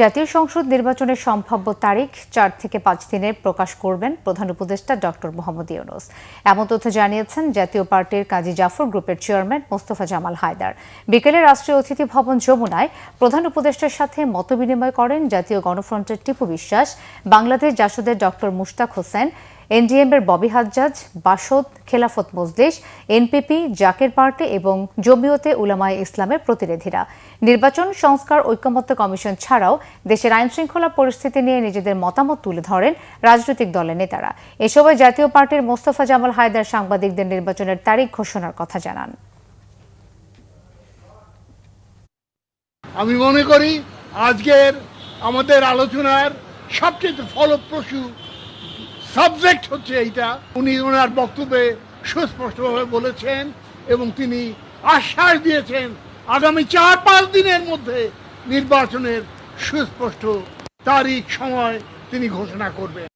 জাতীয় সংসদ নির্বাচনের সম্ভাব্য তারিখ ৪ থেকে ৫ দিনে প্রকাশ করবেন প্রধান উপদেষ্টা ডক্টর মোহাম্মদ ইউনূস। এমন তথ্য জানিয়েছেন জাতীয় পার্টির কাজী জাফর গ্রুপের চেয়ারম্যান মোস্তফা জামাল হায়দার। বিকেলে রাষ্ট্রীয় অতিথি ভবন যমুনায় প্রধান উপদেষ্টার সাথে মতবিনিময় করেন জাতীয় গণফ্রন্টের টিপু বিশ্বাস, Bangladesh জাসদের doctor Mushtaq Hossain, এনডিএম-এর Bobby Hajjaj, Basad, Khelafat Majlis, NPP, Zaker party এবং জমিয়তে উলামায়ে ইসলামের প্রতিনিধিরা। নির্বাচন সংস্কার ঐকমত্য কমিশন ছাড়াও দেশের আইনশৃঙ্খলা পরিস্থিতি নিয়ে নিজেদের মতামত তুলে ধরেন রাজনৈতিক দলের নেতারা। এ সময় জাতীয় পার্টির মোস্তফা জামাল হায়দার সাংবাদিকদের নির্বাচনের তারিখ ঘোষণার কথা জানান। আমি মনে করি আজকের আমাদের আলোচনার সবচেয়ে ফলপ্রসূ সাবজেক্ট হচ্ছে এইটা। উনি ওনার বক্তব্যে সুস্পষ্টভাবে বলেছেন এবং তিনি আশ্বাস দিয়েছেন আগামী ৪-৫ দিনের মধ্যে নির্বাচনের সুস্পষ্ট তারিখ সময় তিনি ঘোষণা করবেন।